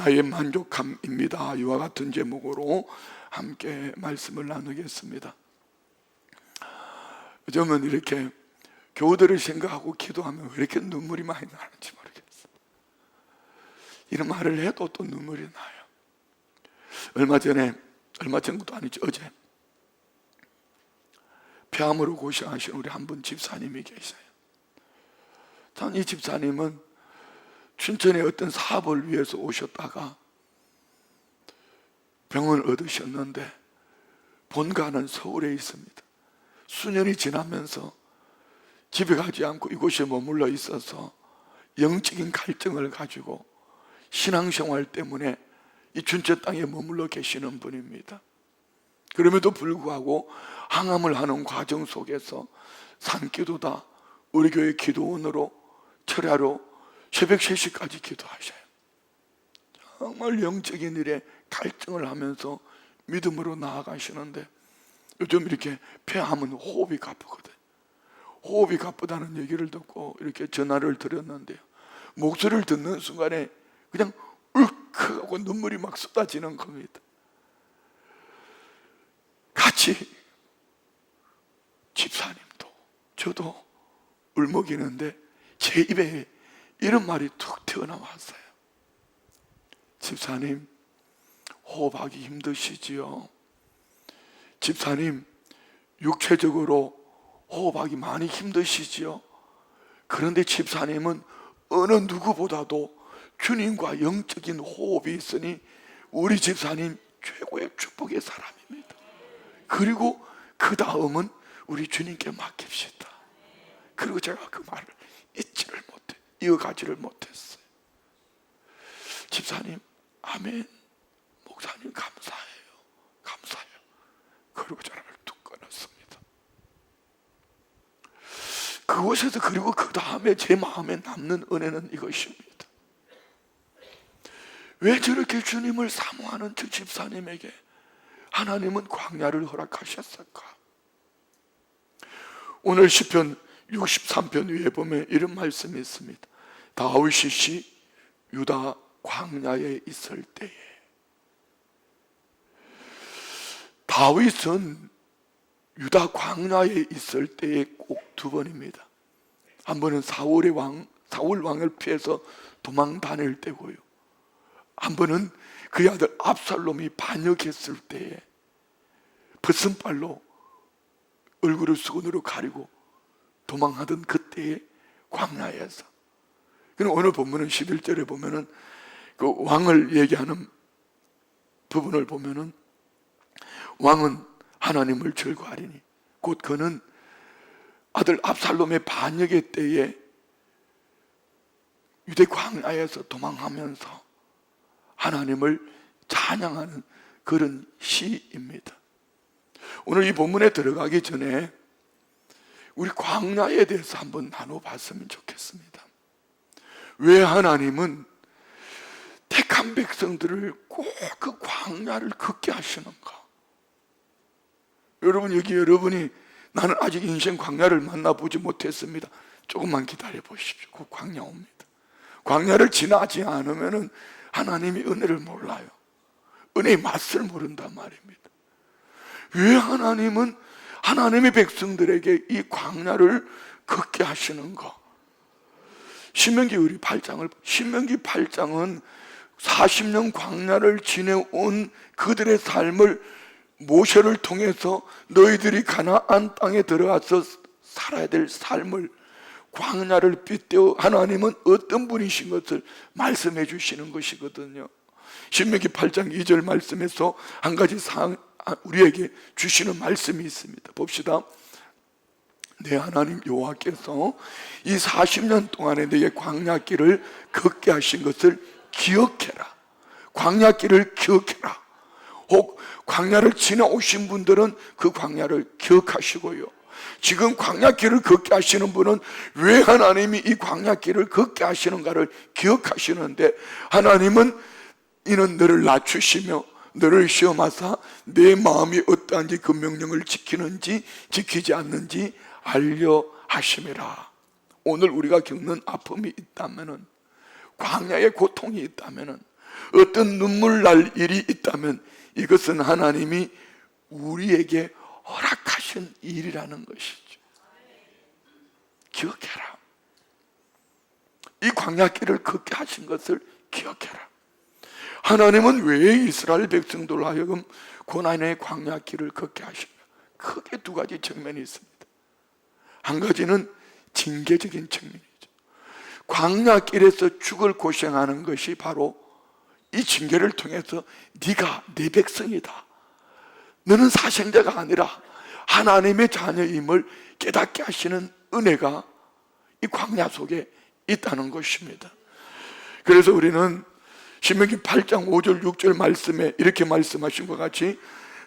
나의 만족함입니다. 이와 같은 제목으로 함께 말씀을 나누겠습니다. 요즘은 이렇게 교우들을 생각하고 기도하면 왜 이렇게 눈물이 많이 나는지 모르겠어요. 이런 말을 해도 또 눈물이 나요. 얼마 전도 아니죠, 어제 폐암으로 고생하신 우리 한 분 집사님이 계세요. 참 이 집사님은 춘천에 어떤 사업을 위해서 오셨다가 병을 얻으셨는데 본가는 서울에 있습니다. 수년이 지나면서 집에 가지 않고 이곳에 머물러 있어서 영적인 갈증을 가지고 신앙생활 때문에 이 춘천 땅에 머물러 계시는 분입니다. 그럼에도 불구하고 항암을 하는 과정 속에서 산기도다 우리 교회 기도원으로 철야로 새벽 3시까지 기도하셔요. 정말 영적인 일에 갈증을 하면서 믿음으로 나아가시는데 요즘 이렇게 폐암은 호흡이 가쁘거든요. 호흡이 가쁘다는 얘기를 듣고 이렇게 전화를 드렸는데요, 목소리를 듣는 순간에 그냥 울컥하고 눈물이 막 쏟아지는 겁니다. 같이 집사님도 저도 울먹이는데 제 입에 이런 말이 툭 튀어나왔어요. 집사님, 호흡하기 힘드시지요? 집사님, 육체적으로 호흡하기 많이 힘드시지요? 그런데 집사님은 어느 누구보다도 주님과 영적인 호흡이 있으니 우리 집사님 최고의 축복의 사람입니다. 그리고 그 다음은 우리 주님께 맡깁시다. 그리고 제가 그 말을 이어가지를 못했어요. 집사님, 아멘. 목사님, 감사해요. 그리고 전화를 뚝 끊었습니다. 그곳에서 그리고 그 다음에 제 마음에 남는 은혜는 이것입니다. 왜 저렇게 주님을 사모하는 저 집사님에게 하나님은 광야를 허락하셨을까? 오늘 시편 63편 위에 보면 이런 말씀이 있습니다. 다윗이 유다 광야에 있을 때에. 다윗은 유다 광야에 있을 때에 꼭 두 번입니다. 한 번은 사울 왕을 피해서 도망 다닐 때고요, 한 번은 그의 아들 압살롬이 반역했을 때에 벗은발로 얼굴을 수건으로 가리고 도망하던 그때의 광야에서. 그럼 오늘 본문은 11절에 보면은 그 왕을 얘기하는 부분을 보면은 왕은 하나님을 즐거워하리니 곧 그는 아들 압살롬의 반역의 때에 유대 광야에서 도망하면서 하나님을 찬양하는 그런 시입니다. 오늘 이 본문에 들어가기 전에 우리 광야에 대해서 한번 나눠봤으면 좋겠습니다. 왜 하나님은 택한 백성들을 꼭 그 광야를 걷게 하시는가? 여러분이 나는 아직 인생 광야를 만나보지 못했습니다. 조금만 기다려 보십시오. 그 광야 옵니다. 광야를 지나지 않으면 하나님이 은혜를 몰라요. 은혜의 맛을 모른단 말입니다. 왜 하나님은 하나님의 백성들에게 이 광야를 걷게 하시는가? 신명기 8장은 40년 광야를 지내온 그들의 삶을 모세를 통해서 너희들이 가나안 땅에 들어가서 살아야 될 삶을, 광야를 빗대어 하나님은 어떤 분이신 것을 말씀해 주시는 것이거든요. 신명기 8장 2절 말씀에서 한 가지 우리에게 주시는 말씀이 있습니다. 봅시다. 내 하나님 여호와께서 이 40년 동안에 너의 광야길을 걷게 하신 것을 기억해라. 광야길을 기억해라. 혹 광야를 지나오신 분들은 그 광야를 기억하시고요, 지금 광야길을 걷게 하시는 분은 왜 하나님이 이 광야길을 걷게 하시는가를 기억하시는데, 하나님은 이는 너를 낮추시며 너를 시험하사 내 마음이 어떠한지 그 명령을 지키는지 지키지 않는지 알려 하심이라. 오늘 우리가 겪는 아픔이 있다면은, 광야의 고통이 있다면은 어떤 눈물 날 일이 있다면 이것은 하나님이 우리에게 허락하신 일이라는 것이죠. 기억해라. 이 광야길을 걷게 하신 것을 기억해라. 하나님은 왜 이스라엘 백성들로 하여금 고난의 광야길을 걷게 하신가? 크게 두 가지 측면이 있습니다. 한 가지는 징계적인 측면이죠. 광야길에서 죽을 고생하는 것이 바로 이 징계를 통해서 네가 내 백성이다, 너는 사생자가 아니라 하나님의 자녀임을 깨닫게 하시는 은혜가 이 광야 속에 있다는 것입니다. 그래서 우리는 신명기 8장 5절 6절 말씀에 이렇게 말씀하신 것 같이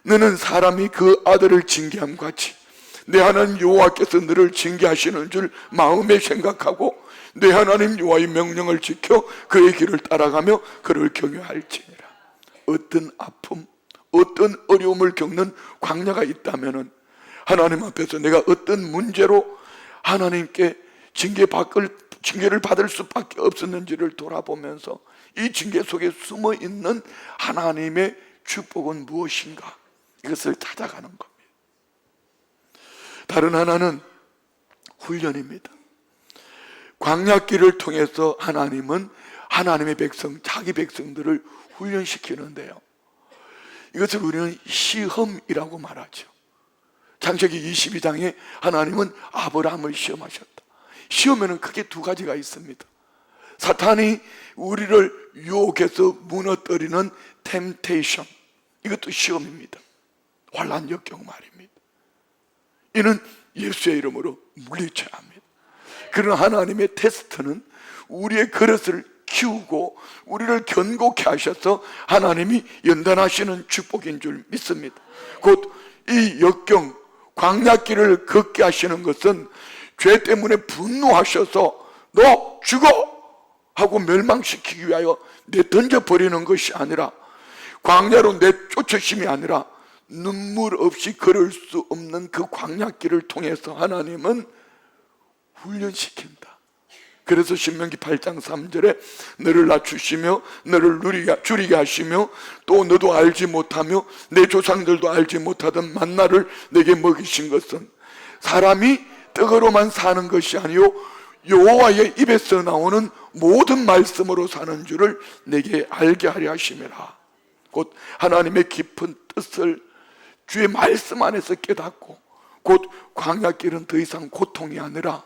너는 사람이 그 아들을 징계함 같이 내 하나님 여호와께서 너를 징계하시는 줄 마음에 생각하고 내 하나님 여호와의 명령을 지켜 그의 길을 따라가며 그를 경외할지니라. 어떤 아픔, 어떤 어려움을 겪는 광야가 있다면 하나님 앞에서 내가 어떤 문제로 하나님께 징계를 받을 수밖에 없었는지를 돌아보면서 이 징계 속에 숨어 있는 하나님의 축복은 무엇인가, 이것을 찾아가는 겁니다. 다른 하나는 훈련입니다. 광야길을 통해서 하나님은 하나님의 백성, 자기 백성들을 훈련시키는데요, 이것을 우리는 시험이라고 말하죠. 창세기 22장에 하나님은 아브라함을 시험하셨다. 시험에는 크게 두 가지가 있습니다. 사탄이 우리를 유혹해서 무너뜨리는 템테이션, 이것도 시험입니다. 환난 역경 말입니다. 이는 예수의 이름으로 물리쳐야 합니다. 그런 하나님의 테스트는 우리의 그릇을 키우고 우리를 견고케 하셔서 하나님이 연단하시는 축복인 줄 믿습니다. 곧 이 역경, 광야길을 걷게 하시는 것은 죄 때문에 분노하셔서 너 죽어! 하고 멸망시키기 위하여 내던져버리는 것이 아니라, 광야로 내쫓으심이 아니라 눈물 없이 걸을 수 없는 그 광야길을 통해서 하나님은 훈련시킨다. 그래서 신명기 8장 3절에 너를 낮추시며 너를 줄이게 하시며 또 너도 알지 못하며 내 조상들도 알지 못하던 만나를 내게 먹이신 것은 사람이 떡으로만 사는 것이 아니요 여호와의 입에서 나오는 모든 말씀으로 사는 줄을 내게 알게 하려 하심이라. 곧 하나님의 깊은 뜻을 주의 말씀 안에서 깨닫고, 곧 광야길은 더 이상 고통이 아니라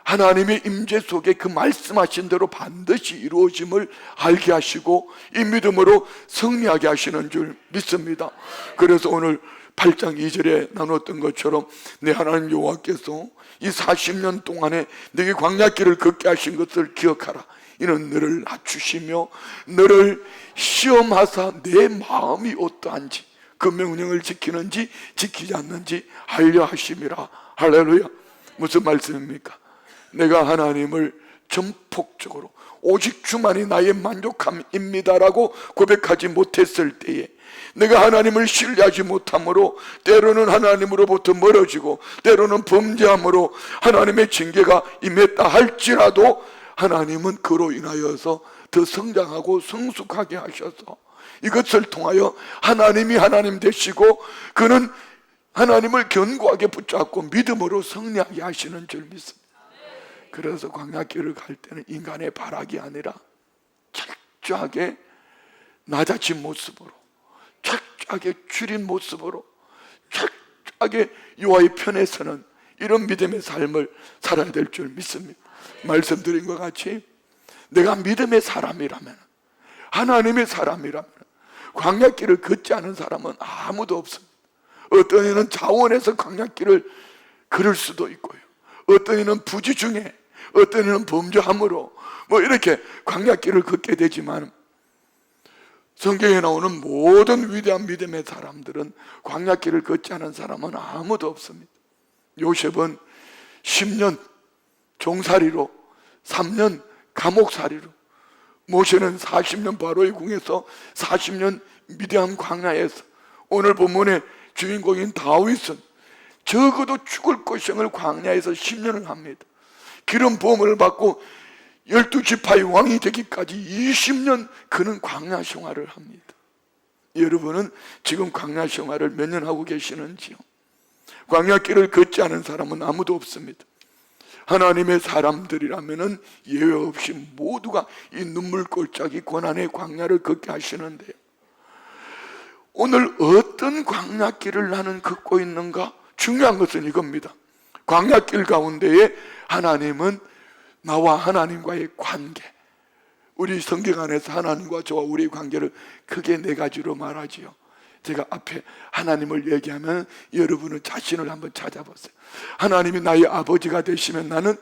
하나님의 임재 속에 그 말씀하신 대로 반드시 이루어짐을 알게 하시고 이 믿음으로 승리하게 하시는 줄 믿습니다. 그래서 오늘 8장 2절에 나눴던 것처럼 내 하나님 여호와께서 이 40년 동안에 내게 광야길을 걷게 하신 것을 기억하라. 이는 너를 낮추시며 너를 시험하사 내 마음이 어떠한지, 그 명령을 지키는지 지키지 않는지 알려 하심이라. 할렐루야. 무슨 말씀입니까? 내가 하나님을 전폭적으로 오직 주만이 나의 만족함입니다라고 고백하지 못했을 때에, 내가 하나님을 신뢰하지 못함으로 때로는 하나님으로부터 멀어지고 때로는 범죄함으로 하나님의 징계가 임했다 할지라도 하나님은 그로 인하여서 더 성장하고 성숙하게 하셔서 이것을 통하여 하나님이 하나님 되시고 그는 하나님을 견고하게 붙잡고 믿음으로 승리하게 하시는 줄 믿습니다. 그래서 광야길을 갈 때는 인간의 발악이 아니라 철저하게 낮아진 모습으로, 철저하게 줄인 모습으로, 철저하게 여호와의 편에 서는 이런 믿음의 삶을 살아야 될 줄 믿습니다. 말씀드린 것 같이 내가 믿음의 사람이라면, 하나님의 사람이라면 광야길을 걷지 않은 사람은 아무도 없습니다. 어떤 이는 자원해서 광야길을 걸을 수도 있고요, 어떤 이는 부지 중에, 어떤 이는 범죄함으로 이렇게 광야길을 걷게 되지만 성경에 나오는 모든 위대한 믿음의 사람들은 광야길을 걷지 않은 사람은 아무도 없습니다. 요셉은 10년 종살이로, 3년 감옥살이로, 모세는 40년 바로의 궁에서 40년 미디안 광야에서, 오늘 본문의 주인공인 다윗은 적어도 죽을 고생을 광야에서 10년을 합니다. 기름 부음을 받고 12지파의 왕이 되기까지 20년 그는 광야 생활을 합니다. 여러분은 지금 광야 생활을 몇 년 하고 계시는지요? 광야길을 걷지 않은 사람은 아무도 없습니다. 하나님의 사람들이라면 예외 없이 모두가 이 눈물골짜기 고난의 광야를 걷게 하시는데요, 오늘 어떤 광야길을 나는 걷고 있는가? 중요한 것은 이겁니다. 광야길 가운데에 하나님은 나와 하나님과의 관계, 우리 성경 안에서 하나님과 저와 우리의 관계를 크게 네 가지로 말하지요. 제가 앞에 하나님을 얘기하면 여러분은 자신을 한번 찾아보세요. 하나님이 나의 아버지가 되시면 나는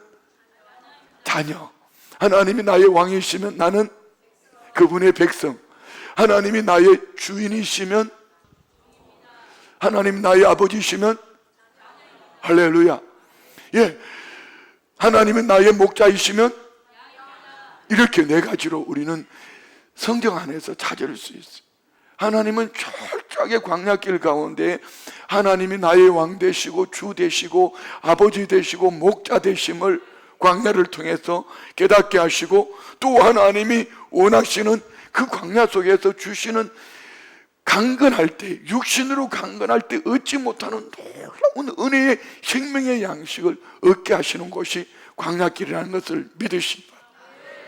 자녀, 하나님이 나의 왕이시면 나는 그분의 백성, 하나님이 나의 주인이시면, 하나님 나의 아버지시면 할렐루야. 예, 하나님은 나의 목자이시면, 이렇게 네 가지로 우리는 성경 안에서 찾을 수 있어요. 하나님은 철저하게 광야길 가운데 하나님이 나의 왕 되시고 주 되시고 아버지 되시고 목자 되심을 광야를 통해서 깨닫게 하시고, 또 하나님이 원하시는 그 광야 속에서 주시는 강건할 때, 육신으로 강건할 때 얻지 못하는 놀라운 은혜의 생명의 양식을 얻게 하시는 것이 광야길이라는 것을 믿으십니다.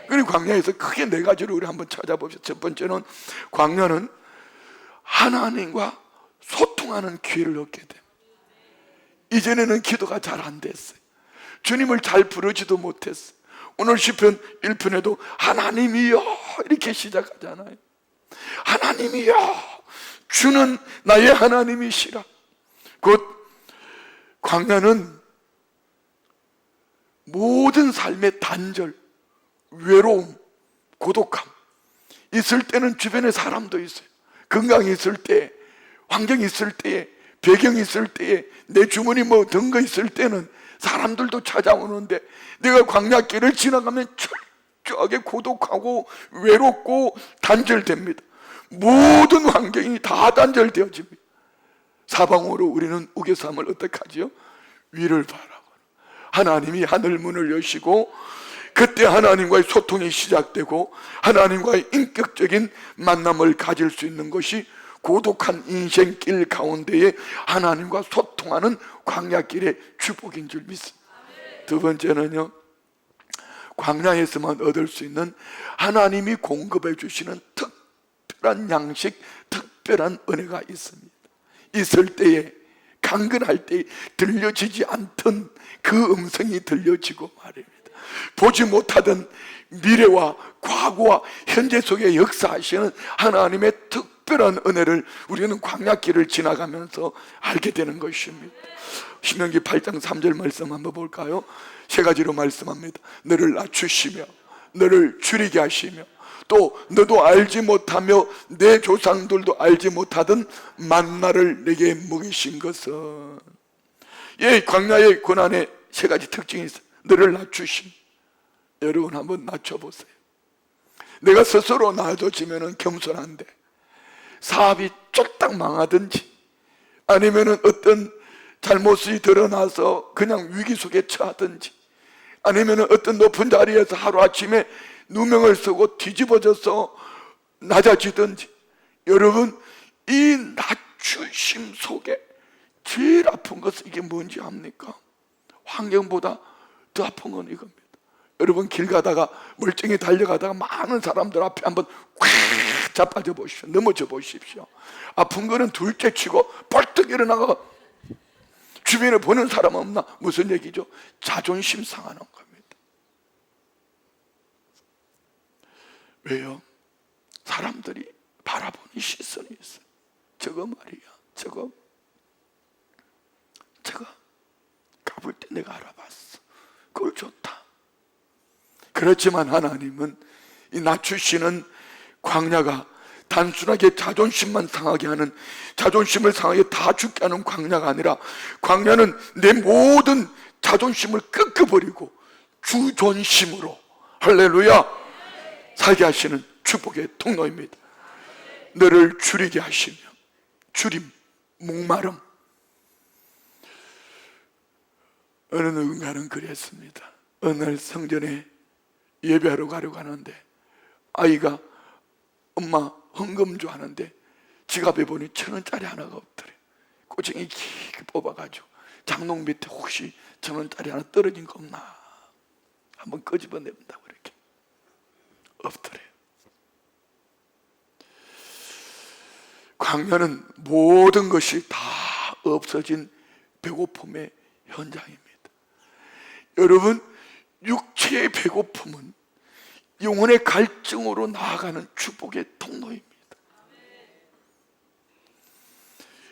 그리고 광야에서 크게 네 가지로 우리 한번 찾아봅시다. 첫 번째는, 광야는 하나님과 소통하는 기회를 얻게 돼요. 이전에는 기도가 잘 안 됐어요. 주님을 잘 부르지도 못했어요. 오늘 시편 1편에도 하나님이여 이렇게 시작하잖아요. 하나님이여, 주는 나의 하나님이시라. 곧 광야는 모든 삶의 단절, 외로움, 고독함 있을 때는 주변에 사람도 있어요. 건강이 있을 때, 환경이 있을 때에, 배경이 있을 때에, 내 주머니 뭐 든 거 있을 때는 사람들도 찾아오는데, 내가 광야길을 지나가면 철저하게 고독하고 외롭고 단절됩니다. 모든 환경이 다 단절되어집니다. 사방으로 우리는 우겨삼을 어떻게 하지요? 위를 바라보는, 하나님이 하늘문을 여시고 그때 하나님과의 소통이 시작되고 하나님과의 인격적인 만남을 가질 수 있는 것이 고독한 인생길 가운데에 하나님과 소통하는 광야길의 축복인 줄 믿습니다. 두 번째는요, 광야에서만 얻을 수 있는 하나님이 공급해 주시는 특별한 양식, 특별한 은혜가 있습니다. 있을 때에, 강건할 때에 들려지지 않던 그 음성이 들려지고 말입니다. 보지 못하던 미래와 과거와 현재 속에 역사하시는 하나님의 특별한 은혜를 우리는 광야길을 지나가면서 알게 되는 것입니다. 신명기 8장 3절 말씀 한번 볼까요? 세 가지로 말씀합니다. 너를 낮추시며 너를 줄이게 하시며, 또 너도 알지 못하며 내 조상들도 알지 못하던 만나를 내게 먹이신 것은. 예, 광야의 고난의 세 가지 특징이 있어요. 너를 낮추심. 여러분 한번 낮춰보세요. 내가 스스로 낮아지면 겸손한데, 사업이 쫄딱 망하든지 아니면 어떤 잘못이 드러나서 그냥 위기 속에 처하든지, 아니면 어떤 높은 자리에서 하루아침에 누명을 쓰고 뒤집어져서 낮아지든지, 여러분 이 낮추심 속에 제일 아픈 것은 이게 뭔지 압니까? 환경보다 더 아픈 건 이겁니다. 여러분 길 가다가 멀쩡히 달려가다가 많은 사람들 앞에 한번 꽉 자빠져 보십시오. 넘어져 보십시오. 아픈 거는 둘째 치고 벌떡 일어나가 주변에 보는 사람 없나? 무슨 얘기죠? 자존심 상하는 겁니다. 왜요? 사람들이 바라보는 시선이 있어요. 저거 말이야, 저거 가볼 때 내가 알아봤어. 그걸 좋다. 그렇지만 하나님은 이 낮추시는 광야가 단순하게 자존심만 상하게 하는, 자존심을 상하게 다 죽게 하는 광야가 아니라, 광야는 내 모든 자존심을 꺾어버리고 주존심으로, 할렐루야, 살게 하시는 축복의 통로입니다. 너를 줄이게 하시며, 줄임, 목마름. 어느 누군가는 그랬습니다. 어느 날 성전에 예배하러 가려고 하는데 아이가 엄마 헌금 줘 하는데 지갑에 보니 1,000원짜리 하나가 없더래. 꼬쟁이 길게 뽑아가지고 장롱 밑에 혹시 1,000원짜리 하나 떨어진 거 없나 한번 끄집어낸다고 이렇게 없더래. 광야는 모든 것이 다 없어진 배고픔의 현장입니다. 여러분, 육체의 배고픔은 영혼의 갈증으로 나아가는 축복의 통로입니다.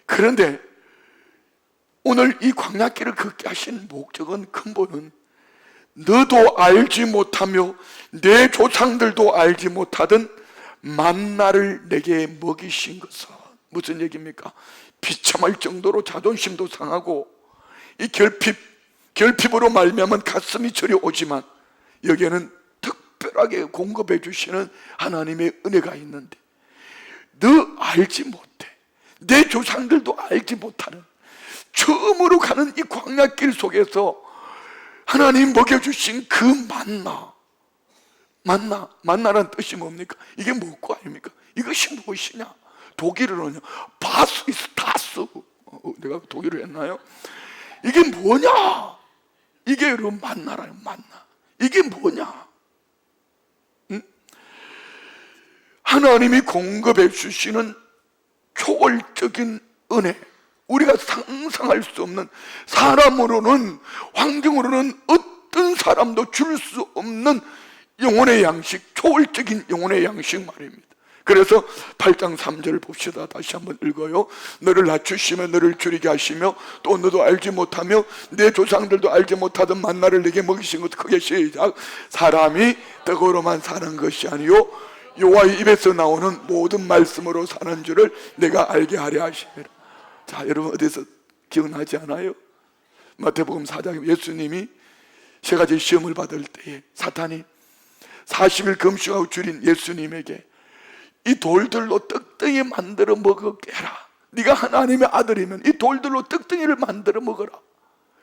그런데 오늘 이 광야길을 걷게 하신 목적은, 근본은 너도 알지 못하며 내 조상들도 알지 못하던 만나를 내게 먹이신 것은 무슨 얘기입니까? 비참할 정도로 자존심도 상하고 이 결핍으로 말미암은 가슴이 저리 오지만 여기에는 특별하게 공급해 주시는 하나님의 은혜가 있는데 너 알지 못해, 내 조상들도 알지 못하는 처음으로 가는 이 광야길 속에서 하나님 먹여주신 그 만나란 뜻이 뭡니까? 이게 뭐고 아닙니까? 이것이 무엇이냐? 독일어로는 바스이스 다스. 내가 독일어 했나요? 이게 뭐냐? 이게 여러분 만나라요. 만나. 이게 뭐냐? 응? 하나님이 공급해 주시는 초월적인 은혜, 우리가 상상할 수 없는, 사람으로는, 환경으로는 어떤 사람도 줄 수 없는 영혼의 양식, 초월적인 영혼의 양식 말입니다. 그래서 8장 3절을 봅시다. 다시 한번 읽어요. 너를 낮추시며 너를 줄이게 하시며 또 너도 알지 못하며 내 조상들도 알지 못하던 만나를 내게 먹이신 것. 크게 시작. 사람이 떡으로만 사는 것이 아니요 여호와의 입에서 나오는 모든 말씀으로 사는 줄을 내가 알게 하려 하시니라. 자, 여러분 어디서 기억나지 않아요? 마태복음 4장 예수님이 세 가지 시험을 받을 때에 사탄이 40일 금식하고 줄인 예수님에게 이 돌들로 떡덩이 만들어 먹게 해라. 네가 하나님의 아들이면 이 돌들로 떡덩이를 만들어 먹어라.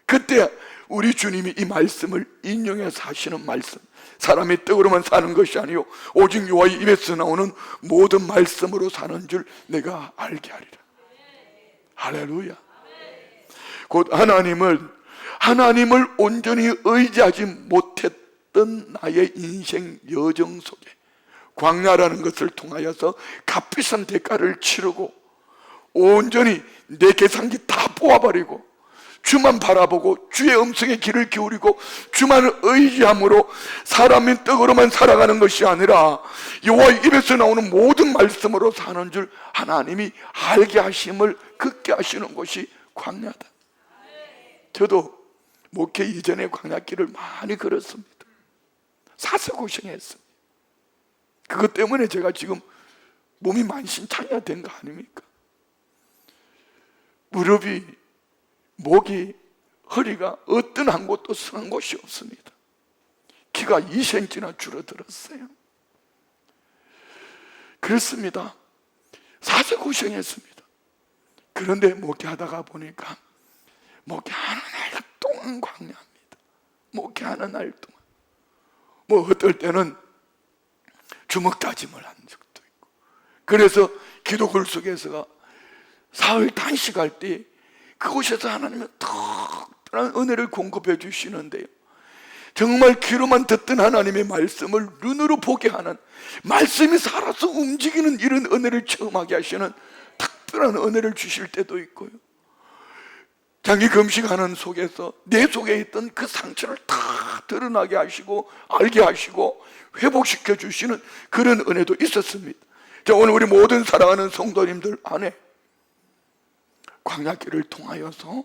그때 우리 주님이 이 말씀을 인용해서 하시는 말씀, 사람이 떡으로만 사는 것이 아니요 오직 여호와의 입에서 나오는 모든 말씀으로 사는 줄 내가 알게 하리라. 할렐루야. 곧 하나님을 온전히 의지하지 못했던 나의 인생 여정 속에 광야라는 것을 통하여서 값비싼 대가를 치르고 온전히 내 계산기 다 뽑아버리고 주만 바라보고 주의 음성에 귀를 기울이고 주만을 의지함으로 사람의 떡으로만 살아가는 것이 아니라 여호와의 입에서 나오는 모든 말씀으로 사는 줄 하나님이 알게 하심을 걷게 하시는 것이 광야다. 저도 목회 이전에 광야길을 많이 걸었습니다. 사서고생했습니다. 그것 때문에 제가 지금 몸이 만신창이가 된 거 아닙니까? 무릎이, 목이, 허리가 어떤 한 곳도 성한 곳이 없습니다. 키가 2cm나 줄어들었어요. 그렇습니다. 사서 고생했습니다. 그런데 목회하다가 보니까 목회하는 날 동안 광야입니다. 목회하는 날 동안 뭐 어떨 때는 주먹 다짐을 한 적도 있고, 그래서 기도 글 속에서가 사흘 단식할 때 그곳에서 하나님은 특별한 은혜를 공급해 주시는데요, 정말 귀로만 듣던 하나님의 말씀을 눈으로 보게 하는, 말씀이 살아서 움직이는 이런 은혜를 체험하게 하시는 특별한 은혜를 주실 때도 있고요, 장기 금식하는 속에서 내 속에 있던 그 상처를 다 드러나게 하시고 알게 하시고 회복시켜 주시는 그런 은혜도 있었습니다. 자, 오늘 우리 모든 사랑하는 성도님들 안에 광야길을 통하여서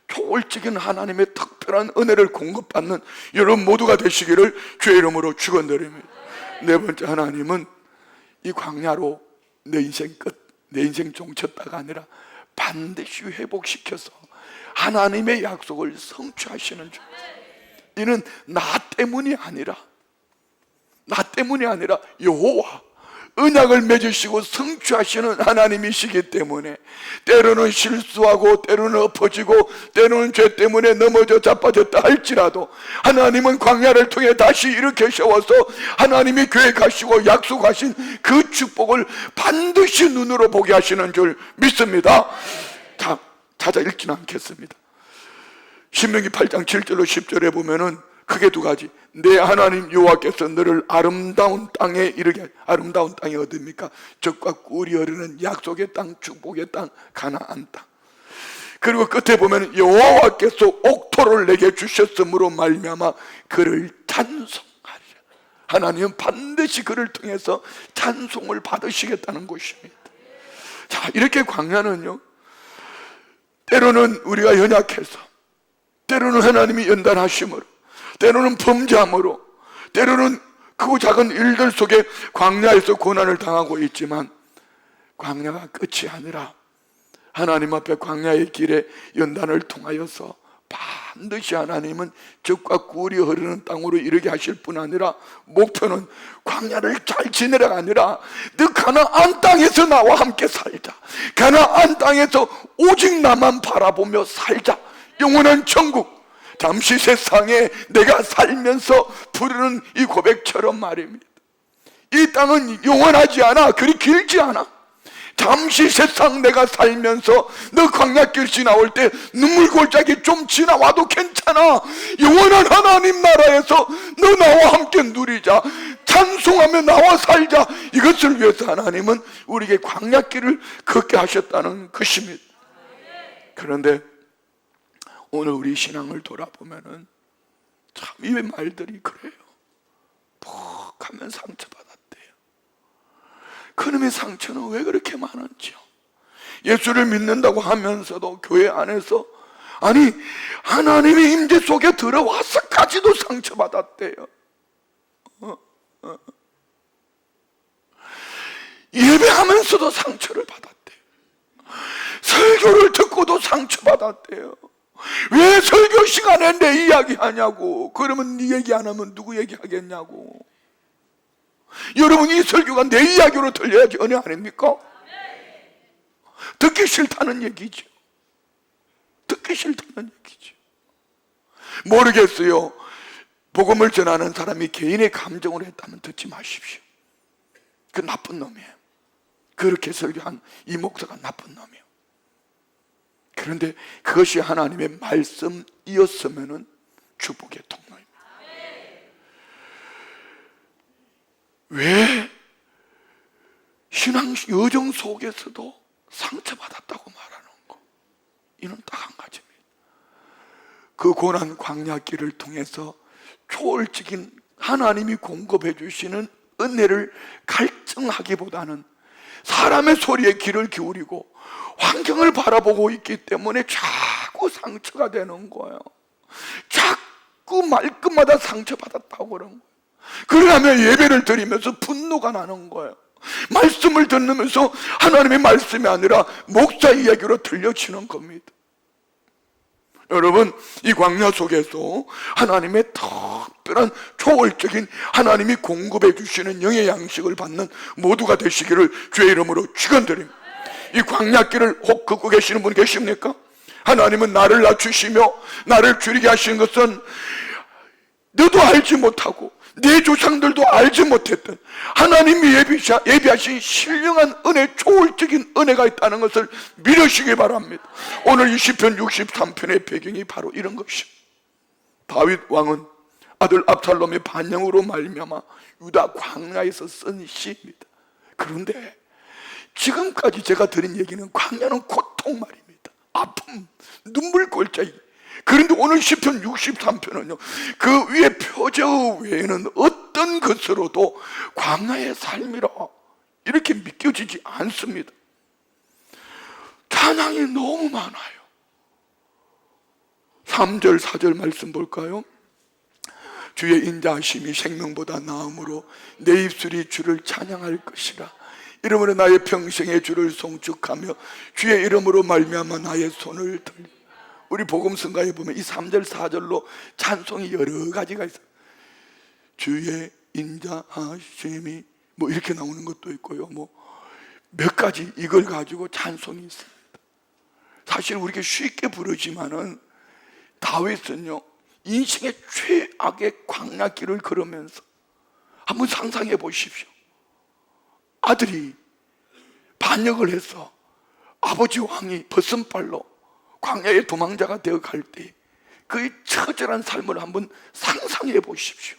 초월적인 하나님의 특별한 은혜를 공급받는 여러분 모두가 되시기를 주의 이름으로 축원드립니다. 네 번째, 하나님은 이 광야로 내 인생 끝, 내 인생 종쳤다가 아니라 반드시 회복시켜서 하나님의 약속을 성취하시는 줄. 이는 나 때문이 아니라 여호와 언약을 맺으시고 성취하시는 하나님이시기 때문에 때로는 실수하고 때로는 엎어지고 때로는 죄 때문에 넘어져 자빠졌다 할지라도 하나님은 광야를 통해 다시 일으켜 세워서 하나님이 계획하시고 약속하신 그 축복을 반드시 눈으로 보게 하시는 줄 믿습니다. 자, 찾아 읽지는 않겠습니다. 신명기 8장 7절로 10절에 보면은 크게 두 가지. 내 하나님 여호와께서 너를 아름다운 땅에 이르게, 아름다운 땅이 어디입니까? 젖과 꿀이 흐르는 약속의 땅, 축복의 땅, 가나안 땅. 그리고 끝에 보면 여호와께서 옥토를 내게 주셨으므로 말미암아 그를 찬송하리라. 하나님은 반드시 그를 통해서 찬송을 받으시겠다는 것입니다. 자, 이렇게 광야는요, 때로는 우리가 연약해서, 때로는 하나님이 연단하심으로, 때로는 범죄함으로, 때로는 크고 작은 일들 속에 광야에서 고난을 당하고 있지만 광야가 끝이 아니라 하나님 앞에 광야의 길에 연단을 통하여서 반드시 하나님은 젖과 꿀이 흐르는 땅으로 이르게 하실 뿐 아니라 목표는 광야를 잘 지내라가 아니라 너 가나안 땅에서 나와 함께 살자, 가나안 땅에서 오직 나만 바라보며 살자, 영원한 천국, 잠시 세상에 내가 살면서 부르는 이 고백처럼 말입니다. 이 땅은 영원하지 않아. 그리 길지 않아. 잠시 세상 내가 살면서 너 광야길 지나올 때 눈물골짜기 좀 지나와도 괜찮아. 영원한 하나님 나라에서 너 나와 함께 누리자, 찬송하며 나와 살자. 이것을 위해서 하나님은 우리에게 광야길을 걷게 하셨다는 것입니다. 그런데 오늘 우리 신앙을 돌아보면은 참 이 말들이 그래요. 푹 하면 상처받았대요. 그놈의 상처는 왜 그렇게 많은지요? 예수를 믿는다고 하면서도 교회 안에서 아니 하나님의 임재 속에 들어와서까지도 상처받았대요. 예배하면서도 상처를 받았대요. 설교를 듣고도 상처받았대요. 왜 설교 시간에 내 이야기 하냐고. 그러면 네 얘기 안 하면 누구 얘기 하겠냐고. 여러분, 이 설교가 내 이야기로 들려야지 은혜 아닙니까? 듣기 싫다는 얘기죠. 듣기 싫다는 얘기죠. 모르겠어요. 복음을 전하는 사람이 개인의 감정으로 했다면 듣지 마십시오. 그 나쁜 놈이에요. 그렇게 설교한 이 목사가 나쁜 놈이에요. 그런데 그것이 하나님의 말씀이었으면 축복의 통로입니다. 왜 신앙 여정 속에서도 상처받았다고 말하는 거? 이는 딱 한 가지입니다. 그 고난 광야길을 통해서 초월적인 하나님이 공급해 주시는 은혜를 갈증하기보다는 사람의 소리에 귀를 기울이고 환경을 바라보고 있기 때문에 자꾸 상처가 되는 거예요. 자꾸 말끝마다 상처받았다고 그런 거예요. 그러면 예배를 드리면서 분노가 나는 거예요. 말씀을 듣으면서 하나님의 말씀이 아니라 목사 이야기로 들려지는 겁니다. 여러분, 이 광야 속에서 하나님의 특별한 초월적인 하나님이 공급해 주시는 영의 양식을 받는 모두가 되시기를 주의 이름으로 축원드립니다. 이 광야길을 혹 걷고 계시는 분 계십니까? 하나님은 나를 낮추시며 나를 줄이게 하신 것은 너도 알지 못하고 내 조상들도 알지 못했던 하나님이 예비하신 신령한 은혜, 초월적인 은혜가 있다는 것을 믿으시기 바랍니다. 오늘 이 시편 63편의 배경이 바로 이런 것입니다. 다윗 왕은 아들 압살롬의 반영으로 말미암아 유다 광야에서 쓴 시입니다. 그런데 지금까지 제가 드린 얘기는 광야는 고통 말입니다. 아픔, 눈물 골짜기. 그런데 오늘 시편 63편은요, 그 위에 표적 외에는 어떤 것으로도 광야의 삶이라 이렇게 믿겨지지 않습니다. 찬양이 너무 많아요. 3절 4절 말씀 볼까요? 주의 인자하심이 생명보다 나음으로 내 입술이 주를 찬양할 것이라. 이름으로 나의 평생의 주를 송축하며 주의 이름으로 말미암아 나의 손을 들리. 우리 복음성가에 보면 이 3절 4절로 찬송이 여러 가지가 있어요. 주의 인자하심이 뭐 이렇게 나오는 것도 있고요. 뭐 몇 가지 이걸 가지고 찬송이 있습니다. 사실 우리가 쉽게 부르지만은 다윗은요, 인생의 최악의 광야길을 걸으면서 한번 상상해 보십시오. 아들이 반역을 해서 아버지 왕이 벗은발로 광야의 도망자가 되어 갈 때 그의 처절한 삶을 한번 상상해 보십시오.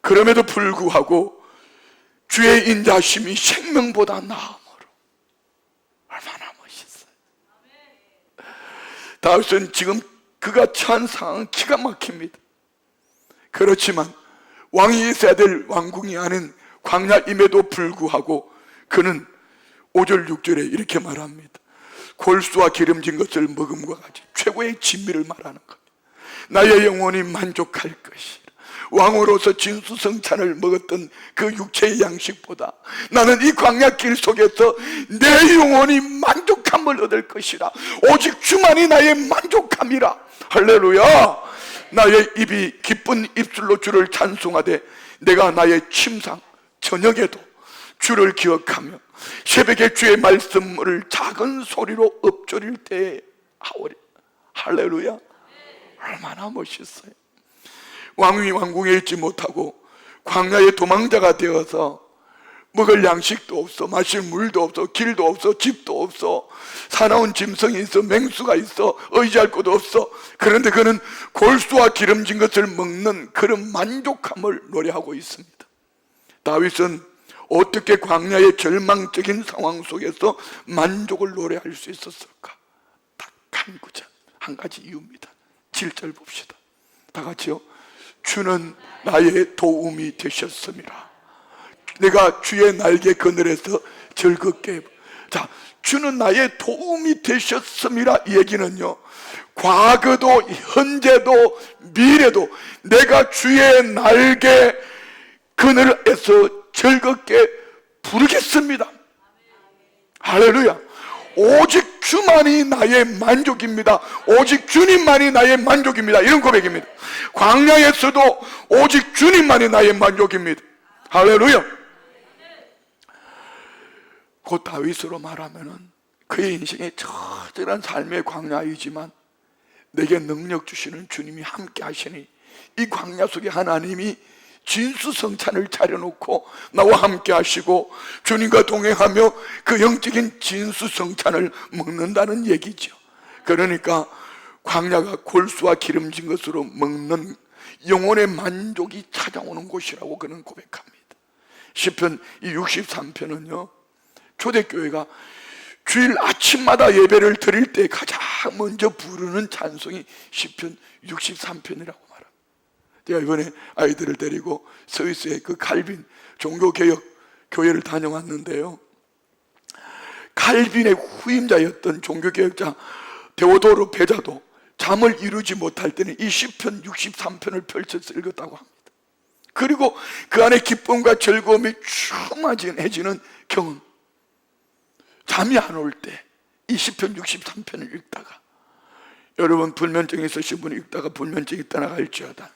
그럼에도 불구하고 주의 인자심이 생명보다 나음으로, 얼마나 멋있어요. 다윗은 지금 그가 처한 상황은 기가 막힙니다. 그렇지만 왕이 있어야 될 왕궁이 아닌 광야임에도 불구하고 그는 5절 6절에 이렇게 말합니다. 골수와 기름진 것을 먹음과 같이 최고의 진미를 말하는 것. 나의 영혼이 만족할 것이라. 왕으로서 진수성찬을 먹었던 그 육체의 양식보다 나는 이 광야길 속에서 내 영혼이 만족함을 얻을 것이라. 오직 주만이 나의 만족함이라. 할렐루야. 나의 입이 기쁜 입술로 주를 찬송하되 내가 나의 침상 저녁에도 주를 기억하며 새벽에 주의 말씀을 작은 소리로 읊조릴 때에 하오리. 할렐루야. 얼마나 멋있어요. 왕이 왕궁에 있지 못하고 광야의 도망자가 되어서 먹을 양식도 없어, 마실 물도 없어, 길도 없어, 집도 없어, 사나운 짐승이 있어, 맹수가 있어, 의지할 곳도 없어. 그런데 그는 골수와 기름진 것을 먹는 그런 만족함을 노래하고 있습니다. 다윗은 어떻게 광야의 절망적인 상황 속에서 만족을 노래할 수 있었을까? 딱 한 가지 이유입니다. 7절 봅시다. 다 같이요. 주는 나의 도움이 되셨음이라. 내가 주의 날개 그늘에서 즐겁게. 자, 주는 나의 도움이 되셨음이라. 이 얘기는요, 과거도 현재도 미래도 내가 주의 날개 그늘에서 즐겁게 부르겠습니다. 할렐루야. 오직 주만이 나의 만족입니다. 오직 주님만이 나의 만족입니다. 이런 고백입니다. 광야에서도 오직 주님만이 나의 만족입니다. 할렐루야. 곧 다윗으로 말하면은 그의 인생의 처절한 삶의 광야이지만 내게 능력 주시는 주님이 함께 하시니 이 광야 속에 하나님이 진수성찬을 차려놓고 나와 함께 하시고 주님과 동행하며 그 영적인 진수성찬을 먹는다는 얘기죠. 그러니까 광야가 골수와 기름진 것으로 먹는 영혼의 만족이 찾아오는 곳이라고 그는 고백합니다. 시편 63편은요, 초대교회가 주일 아침마다 예배를 드릴 때 가장 먼저 부르는 찬송이 시편 63편이라고 말합니다. 제가 이번에 아이들을 데리고 스위스의 그 칼빈 종교개혁 교회를 다녀왔는데요, 칼빈의 후임자였던 종교개혁자 데오도르 베자도 잠을 이루지 못할 때는 이 시편 63편을 펼쳐서 읽었다고 합니다. 그리고 그 안에 기쁨과 즐거움이 충만해지는 경험, 잠이 안 올 때 이 시편 63편을 읽다가, 여러분 불면증이 있으신 분이 읽다가 불면증이 떠나갈지어다.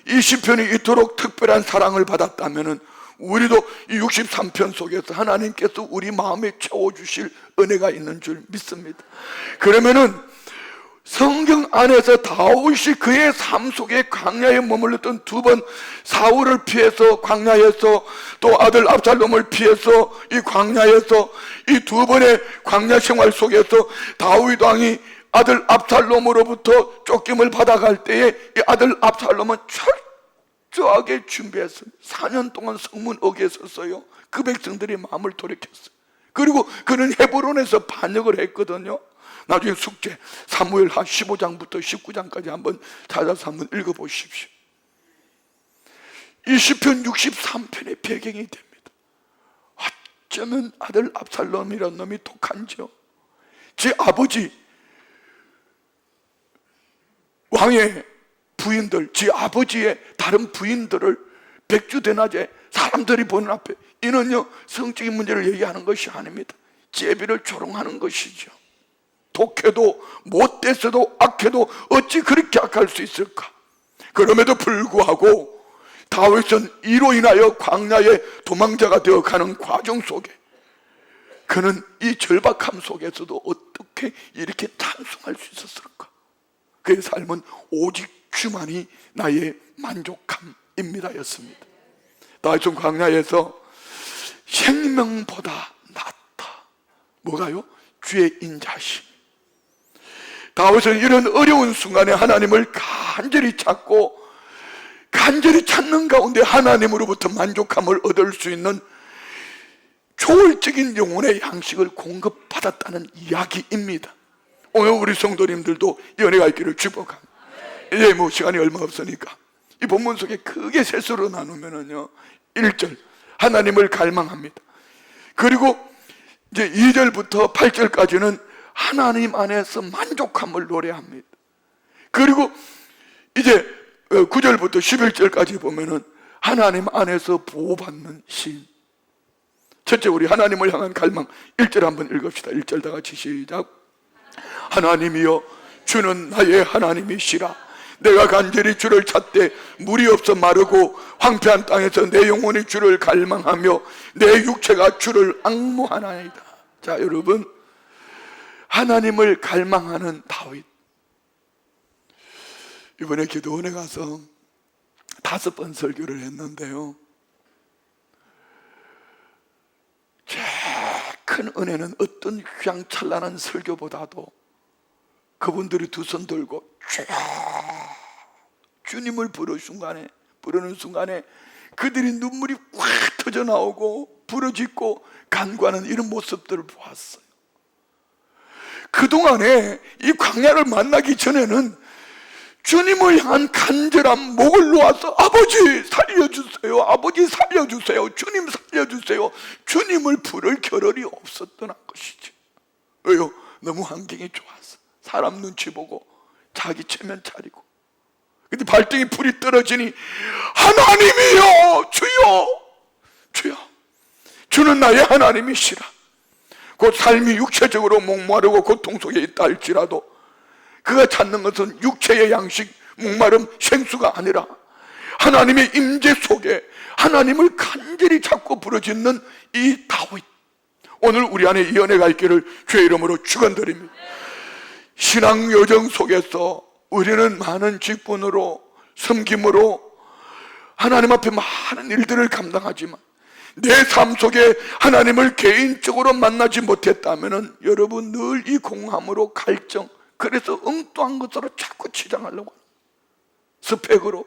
이 시편이 이토록 특별한 사랑을 받았다면 우리도 이 63편 속에서 하나님께서 우리 마음에 채워주실 은혜가 있는 줄 믿습니다. 그러면은 성경 안에서 다윗이 그의 삶 속에 광야에 머물렀던 두 번, 사울을 피해서 광야에서, 또 아들 압살롬을 피해서 이 광야에서, 이 두 번의 광야 생활 속에서 다윗 왕이 아들 압살롬으로부터 쫓김을 받아갈 때에 이 아들 압살롬은 철저하게 준비했습니다. 4년 동안 성문 어기에 섰어요. 그 백성들이 마음을 돌이켰어요. 그리고 그는 헤브론에서 반역을 했거든요. 나중에 숙제 사무엘하 15장부터 19장까지 한번 찾아서 한번 읽어보십시오. 이 시편 63편의 배경이 됩니다. 어쩌면 아들 압살롬이라는 놈이 독한지요. 제 아버지 왕의 부인들, 제 아버지의 다른 부인들을 백주대낮에 사람들이 보는 앞에, 이는요 성적인 문제를 얘기하는 것이 아닙니다. 제비를 조롱하는 것이죠. 독해도 못돼서도 악해도 어찌 그렇게 악할 수 있을까? 그럼에도 불구하고 다윗은 이로 인하여 광야의 도망자가 되어가는 과정 속에 그는 이 절박함 속에서도 어떻게 이렇게 찬송할 수 있었을까? 그의 삶은 오직 주만이 나의 만족함입니다 였습니다. 다윗은 광야에서 생명보다 낫다. 뭐가요? 주의 인자심. 다윗은 이런 어려운 순간에 하나님을 간절히 찾고 간절히 찾는 가운데 하나님으로부터 만족함을 얻을 수 있는 초월적인 영혼의 양식을 공급받았다는 이야기입니다. 오늘 우리 성도님들도 이 은혜가 있기를 축복합니다. 이제 뭐 시간이 얼마 없으니까 이 본문 속에 크게 셋으로 나누면은요, 1절 하나님을 갈망합니다. 그리고 이제 2절부터 8절까지는 하나님 안에서 만족함을 노래합니다. 그리고 이제 9절부터 11절까지 보면은 하나님 안에서 보호받는 신. 첫째, 우리 하나님을 향한 갈망 1절 한번 읽읍시다. 1절 다 같이 시작. 하나님이여 주는 나의 하나님이시라. 내가 간절히 주를 찾되 물이 없어 마르고 황폐한 땅에서 내 영혼이 주를 갈망하며 내 육체가 주를 앙모하나이다. 자, 여러분, 하나님을 갈망하는 다윗. 이번에 기도원에 가서 5번 설교를 했는데요, 제일 큰 은혜는 어떤 휘황찬란한 설교보다도 그분들이 두 손 들고 주님을 부르는 순간에 그들이 눈물이 꽉 터져 나오고 부러지고 간구하는 이런 모습들을 보았어요. 그동안에 이 광야를 만나기 전에는 주님을 향한 간절한 목을 놓아서 아버지 살려주세요, 아버지 살려주세요, 주님 살려주세요, 주님을 부를 겨를이 없었던 것이지. 왜요? 너무 환경이 좋아서 사람 눈치 보고 자기 체면 차리고. 근데 발등에 불이 떨어지니 하나님이여 주여 주여, 주는 나의 하나님이시라. 곧 삶이 육체적으로 목마르고 고통 속에 있다 할지라도 그가 찾는 것은 육체의 양식, 목마름, 생수가 아니라 하나님의 임재 속에 하나님을 간절히 찾고 부르짖는 이 다윗. 오늘 우리 안에 이 은혜가 있기를 주의 이름으로 축원드립니다. 신앙 여정 속에서 우리는 많은 직분으로, 섬김으로 하나님 앞에 많은 일들을 감당하지만 내 삶 속에 하나님을 개인적으로 만나지 못했다면 여러분 늘 이 공함으로 갈증, 그래서 엉뚱한 것으로 자꾸 치장하려고, 스펙으로,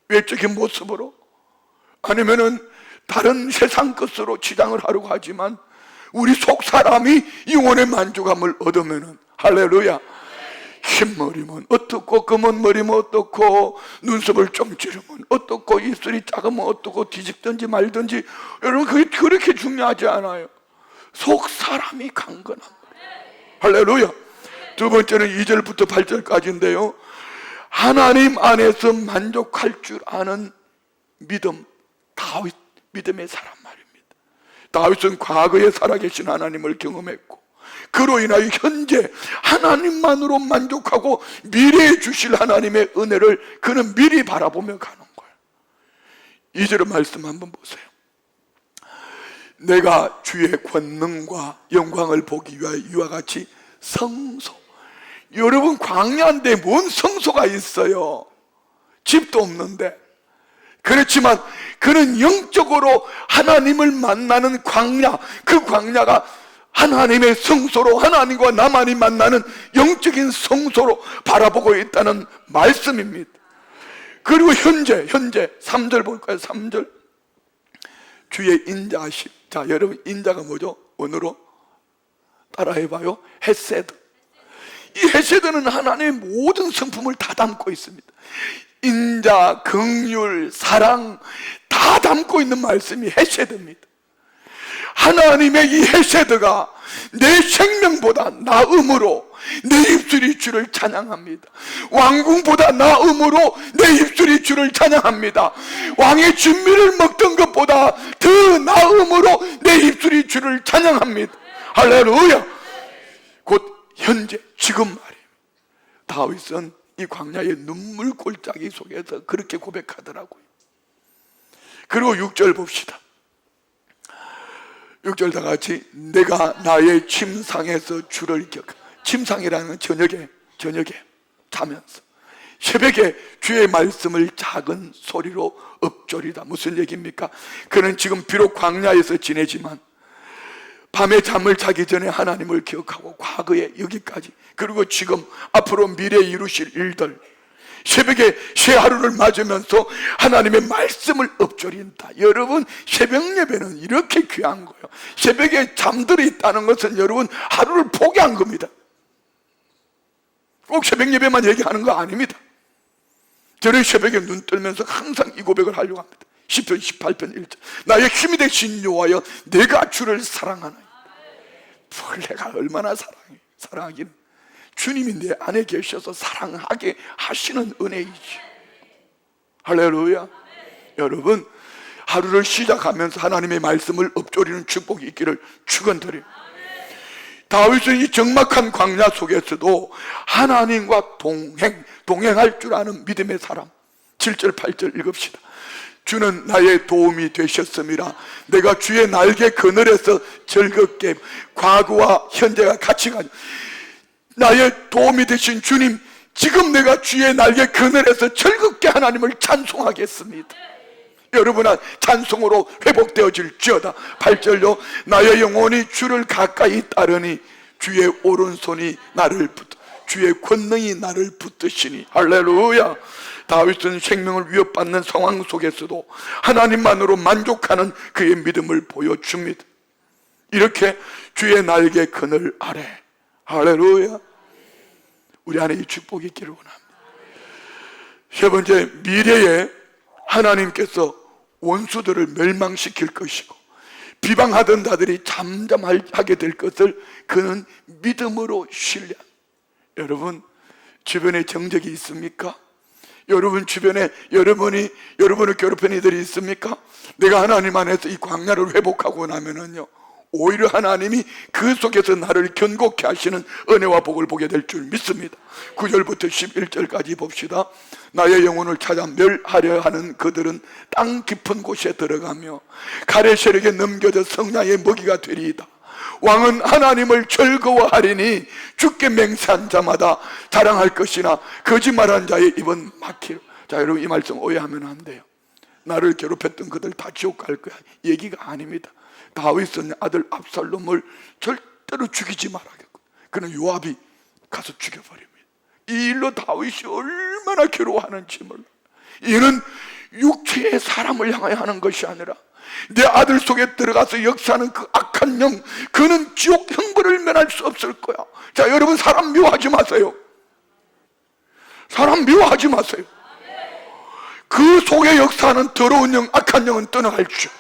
외적인 모습으로, 아니면은 다른 세상 것으로 치장을 하려고 하지만 우리 속 사람이 영혼의 만족함을 얻으면은 할렐루야, 흰머리면 어떻고 검은 머리면 어떻고 눈썹을 좀 찌르면 어떻고 입술이 작으면 어떻고 뒤집든지 말든지, 여러분 그게 그렇게 중요하지 않아요. 속 사람이 강건한 거예요. 할렐루야. 두 번째는 2절부터 8절까지인데요, 하나님 안에서 만족할 줄 아는 믿음. 다윗, 믿음의 사람 말입니다. 다윗은 과거에 살아계신 하나님을 경험했고 그로 인하여 현재 하나님만으로 만족하고 미래에 주실 하나님의 은혜를 그는 미리 바라보며 가는 거예요. 2절의 말씀 한번 보세요. 내가 주의 권능과 영광을 보기 위하여 이와 같이 성소. 여러분 광야인데 뭔 성소가 있어요? 집도 없는데. 그렇지만 그는 영적으로 하나님을 만나는 광야, 그 광야가 하나님의 성소로, 하나님과 나만이 만나는 영적인 성소로 바라보고 있다는 말씀입니다. 그리고 현재 3절 볼까요? 3절 주의 인자하심. 자, 여러분 인자가 뭐죠? 원어로 따라해봐요. 헤세드. 이 헤세드는 하나님의 모든 성품을 다 담고 있습니다. 인자, 긍휼, 사랑 다 담고 있는 말씀이 헤세드입니다. 하나님의 이 헤세드가 내 생명보다 나음으로 내 입술이 주를 찬양합니다. 왕궁보다 나음으로 내 입술이 주를 찬양합니다. 왕의 진미를 먹던 것보다 더 나음으로 내 입술이 주를 찬양합니다. 할렐루야. 곧 현재 지금 말이에요. 다윗은 이 광야의 눈물 골짜기 속에서 그렇게 고백하더라고요. 그리고 6절 봅시다. 6절 다 같이. 내가 나의 침상에서 주를 기억. 침상이라는 건 저녁에 자면서 새벽에 주의 말씀을 작은 소리로 읊조리다. 무슨 얘기입니까? 그는 지금 비록 광야에서 지내지만 밤에 잠을 자기 전에 하나님을 기억하고 과거에 여기까지, 그리고 지금 앞으로 미래에 이루실 일들, 새벽에 새 하루를 맞으면서 하나님의 말씀을 읊조린다. 여러분, 새벽 예배는 이렇게 귀한 거예요. 새벽에 잠들어 있다는 것은 여러분 하루를 포기한 겁니다. 꼭 새벽 예배만 얘기하는 거 아닙니다. 저는 새벽에 눈 뜨면서 항상 이 고백을 하려고 합니다. 시편 18편 1절. 나의 힘이 되신 여호와여, 내가 주를 사랑하나이다. 내가 얼마나 사랑하기는 주님이 내 안에 계셔서 사랑하게 하시는 은혜이지. 할렐루야. 여러분, 하루를 시작하면서 하나님의 말씀을 읊조리는 축복이 있기를 축원드려요. 다윗은 이 적막한 광야 속에서도 하나님과 동행할 줄 아는 믿음의 사람. 7절 8절 읽읍시다. 주는 나의 도움이 되셨음이라. 내가 주의 날개 그늘에서 즐겁게, 과거와 현재가 같이 가죠. 나의 도움이 되신 주님, 지금 내가 주의 날개 그늘에서 즐겁게 하나님을 찬송하겠습니다. 여러분아, 찬송으로 회복되어질지어다. 8절로 나의 영혼이 주를 가까이 따르니 주의 오른손이 나를 주의 권능이 나를 붙드시니. 할렐루야. 다윗은 생명을 위협받는 상황 속에서도 하나님만으로 만족하는 그의 믿음을 보여줍니다. 이렇게 주의 날개 그늘 아래, 할렐루야, 우리 안에 이 축복이 있기를 원합니다. 세 번째, 미래에 하나님께서 원수들을 멸망시킬 것이고 비방하던 자들이 잠잠하게 될 것을 그는 믿음으로 신뢰합니다. 여러분, 주변에 정적이 있습니까? 여러분 주변에 여러분을 괴롭히는 이들이 있습니까? 내가 하나님 안에서 이 광야를 회복하고 나면은요, 오히려 하나님이 그 속에서 나를 견고케 하시는 은혜와 복을 보게 될 줄 믿습니다. 9절부터 11절까지 봅시다. 나의 영혼을 찾아 멸하려 하는 그들은 땅 깊은 곳에 들어가며 가래 세력에 넘겨져 성량의 먹이가 되리이다. 왕은 하나님을 즐거워하리니 주께 맹세한 자마다 자랑할 것이나 거짓말한 자의 입은 막히리. 자, 여러분, 이 말씀 오해하면 안 돼요. 나를 괴롭혔던 그들 다 지옥 갈 거야, 얘기가 아닙니다. 다윗은 아들 압살롬을 절대로 죽이지 말아야겠고, 그는 요압이 가서 죽여버립니다. 이 일로 다윗이 얼마나 괴로워하는지 몰라. 이는 육체의 사람을 향하여 하는 것이 아니라 내 아들 속에 들어가서 역사하는 그 악한 영, 그는 지옥 형벌을 면할 수 없을 거야. 자, 여러분, 사람 미워하지 마세요. 사람 미워하지 마세요. 그 속에 역사하는 더러운 영, 악한 영은 떠나갈지어다.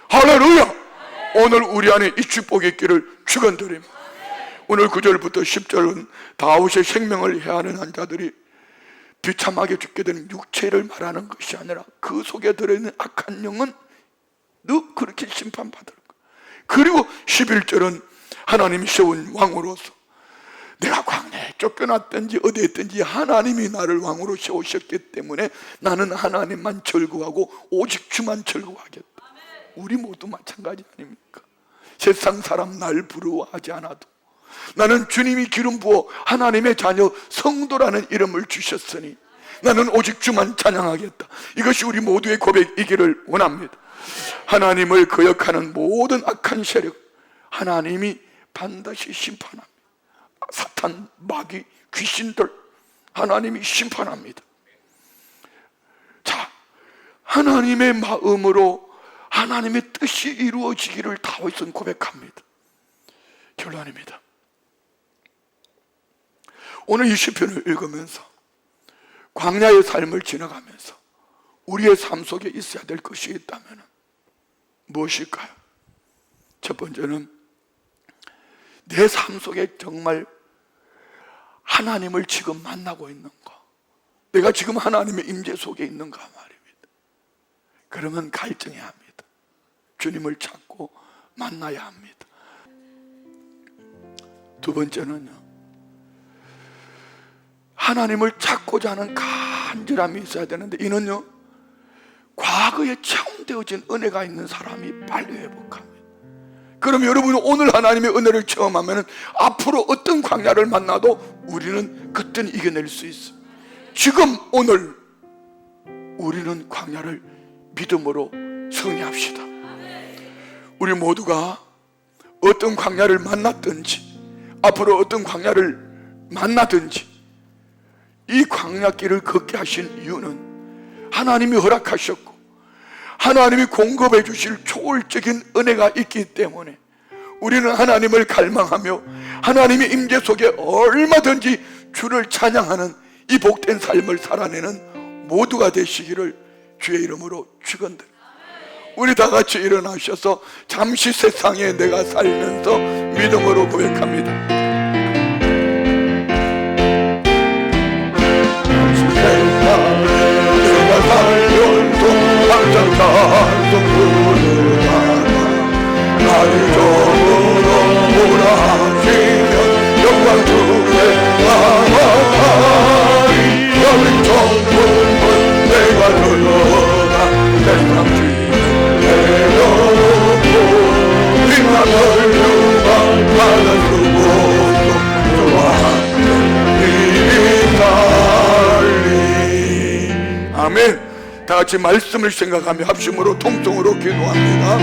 할렐루야. 오늘 우리 안에 이 축복이 있기를 축원드립니다. 오늘 9절부터 10절은 다윗의 생명을 해하는 자들이 비참하게 죽게 되는 육체를 말하는 것이 아니라 그 속에 들어있는 악한 영은 너 그렇게 심판받을 거야. 그리고 11절은 하나님이 세운 왕으로서 내가 광야에 쫓겨났든지 어디에 있든지 하나님이 나를 왕으로 세우셨기 때문에 나는 하나님만 즐거워하고 오직 주만 즐거워하겠다. 우리 모두 마찬가지 아닙니까? 세상 사람 날 부러워하지 않아도 나는 주님이 기름 부어 하나님의 자녀 성도라는 이름을 주셨으니 나는 오직 주만 찬양하겠다. 이것이 우리 모두의 고백이기를 원합니다. 하나님을 거역하는 모든 악한 세력 하나님이 반드시 심판합니다. 사탄, 마귀, 귀신들 하나님이 심판합니다. 자, 하나님의 마음으로 하나님의 뜻이 이루어지기를 다윗은 고백합니다. 결론입니다. 오늘 이 시편을 읽으면서 광야의 삶을 지나가면서 우리의 삶 속에 있어야 될 것이 있다면 무엇일까요? 첫 번째는 내 삶 속에 정말 하나님을 지금 만나고 있는가? 내가 지금 하나님의 임재 속에 있는가 말입니다. 그러면 갈증해야 합니다. 주님을 찾고 만나야 합니다. 두 번째는요, 하나님을 찾고자 하는 간절함이 있어야 되는데 이는요, 과거에 체험되어진 은혜가 있는 사람이 빨리 회복합니다. 그럼 여러분이 오늘 하나님의 은혜를 체험하면 앞으로 어떤 광야를 만나도 우리는 그때는 이겨낼 수 있어요. 지금 오늘 우리는 광야를 믿음으로 승리합시다. 우리 모두가 어떤 광야를 만났든지 앞으로 어떤 광야를 만나든지 이 광야길을 걷게 하신 이유는 하나님이 허락하셨고 하나님이 공급해 주실 초월적인 은혜가 있기 때문에 우리는 하나님을 갈망하며 하나님의 임재 속에 얼마든지 주를 찬양하는 이 복된 삶을 살아내는 모두가 되시기를 주의 이름으로 축원드립니다. 우리 다 같이 일어나셔서 잠시 세상에 내가 살면서 믿음으로 고백합니다. 세상에 내가 살면서 항상 찬송부르라 나를 저으러 오라 하시면 영광 주에 나아가리 여기 천국은 내가 들어가 세상 내려놓고 빛나는 영광 받은 그곳도 저와 함께 살리. 아멘. 다 같이 말씀을 생각하며 합심으로 통성으로 기도합니다.